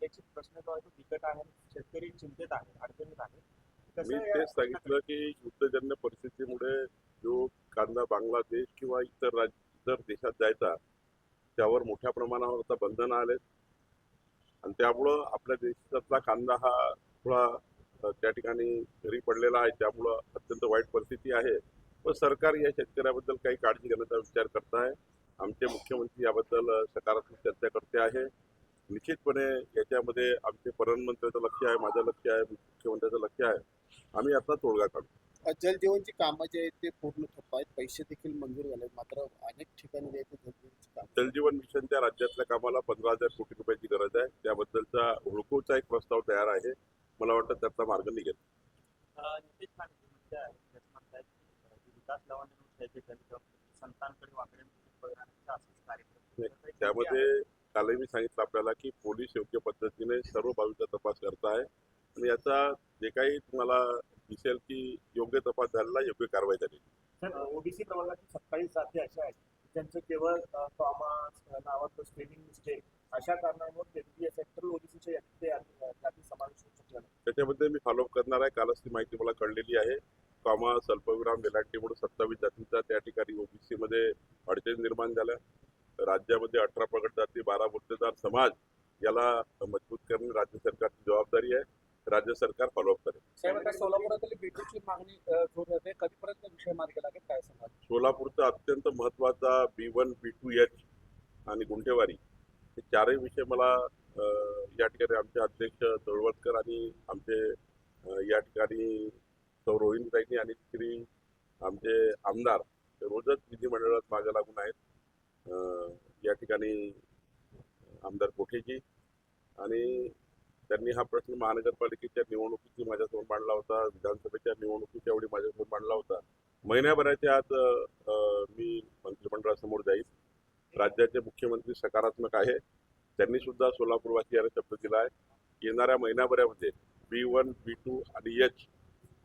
कांद्याचे प्रश्न जो आहे तो बिकट आहे. शेतकरी चिंतेत आहे, अडचणीत आहे. मी कसं या तेच सांगितलं की युद्धजन्य परिस्थितीमुळे जो कांदा बांगलादेश किंवा इतर देशात जायचा त्यावर मोठ्या प्रमाणावर आता बंधनं आलेत आणि त्यामुळं आपल्या देशातला कांदा हा थोडा त्या ठिकाणी घरी पडलेला आहे. त्यामुळं अत्यंत वाईट परिस्थिती आहे. पण सरकार या शेतकऱ्याबद्दल काही काळजी घेण्याचा विचार करत आहे. आमचे मुख्यमंत्री याबद्दल सकारात्मक चर्चा करते आहे. निश्चितपणे याच्यामध्ये आमचे प्रधानमंत्र्याचं लक्ष आहे, माझं लक्ष आहे, मुख्यमंत्र्याचं लक्ष आहे. आम्ही आता तोडगा काढू. जलजीवनची कामं जे आहेत ते पूर्ण ठप्प आहेत. पैसे देखील मंजूर झाले, मात्र अनेक ठिकाणी जे आहे ते जलजीवनची कामं जलजीवन मिशनच्या राज्यातल्या कामाला 15,000 कोटी रुपयाची गरज आहे. त्याबद्दलचा हुडकोचा एक प्रस्ताव तयार आहे. मला वाटतं त्याचा मार्ग निघेल. नितेश राणे म्हणजे आहे, त्याचं म्हणणं आहे की विकास लावण्यानुसार जे संतांकडे वाकडे बघण्याचा असंच कार्यक्रम त्यामध्ये कालही मी सांगितलं आपल्याला की पोलीस योग्य पद्धतीने सर्व बाजूचा तपास करत आहे आणि याचा जे काही तुम्हाला दिसेल की योग्य तपास झालेला, योग्य कारवाई झाली. सर, ओबीसी प्रवर्गाची 27 जाती अशा आहेत ज्यांचं केवळ कॉमर्स नावाचं स्पेलिंग मिस्टेक अशा कारणामुळे केंद्रीय सेक्टरल ओबीसीच्या यादी समावेश होऊ शकला नाही. त्याच्यामध्ये मी फॉलोअप करणार आहे. कालच ती माहिती मला कळलेली आहे. कॉमा स्वल्पविराम वेलांटीमुळे 27 जातींचा त्या ठिकाणी ओबीसी मध्ये अडचणी निर्माण झाल्या. राज्यामध्ये 18 प्रगत जाती, 12 मुद्देदार समाज याला मजबूत करणे राज्य सरकारची जबाबदारी आहे. राज्य सरकार फॉलोअप करेल. साहेब, आता सोलापुरातील बीटूची मागणी जोर आहे. कधीपर्यंत विषय मार्गी लागेल काय सांगा? सोलापूरचा अत्यंत महत्वाचा B1, B2H आणि गुंठेवारी हे चारही विषय मला या ठिकाणी आमचे अध्यक्ष तळवटकर आणि आमचे या ठिकाणी सौ रोहिणीताईंनी आणि श्री आमचे आमदार रोजच विधिमंडळात मागे लागून आहेत. या ठिकाणी आमदार कोठेजी आणि त्यांनी हा प्रश्न महानगरपालिकेच्या निवडणुकीची माझ्यासमोर मांडला होता, विधानसभेच्या निवडणुकीच्या वेळी माझ्यासमोर मांडला होता. महिन्याभराच्या आत मी मंत्रिमंडळासमोर जाईल. राज्याचे मुख्यमंत्री सकारात्मक आहे. त्यांनी सुद्धा सोलापूरवासियांना शब्द दिला आहे. येणाऱ्या महिन्याभरामध्ये B1, B2 आणि H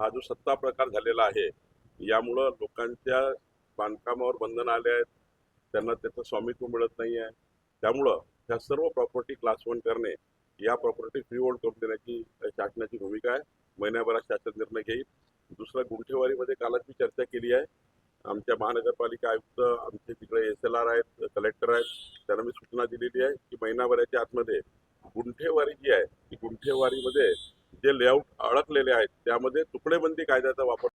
हा जो सत्ता प्रकार झालेला आहे यामुळं लोकांच्या बांधकामावर बंधन आले आहेत. त्यांना त्याचं स्वामित्व मिळत नाही आहे. त्यामुळं ह्या सर्व प्रॉपर्टी क्लास 1 करणे, या प्रॉपर्टी फ्री होल्ड करून देण्याची शासनाची भूमिका आहे. महिन्याभरात शासन निर्णय घेईल. दुसरं गुंठेवारीमध्ये कालच मी चर्चा केली आहे. आमच्या महानगरपालिका आयुक्त, आमचे तिकडे SLR आहेत, कलेक्टर आहेत, त्यांना मी सूचना दिलेली आहे की महिनाभराच्या आतमध्ये गुंठेवारी जी आहे ती गुंठेवारीमध्ये जे लेआउट अडकलेले आहेत त्यामध्ये तुकडेबंदी कायद्याचा वापर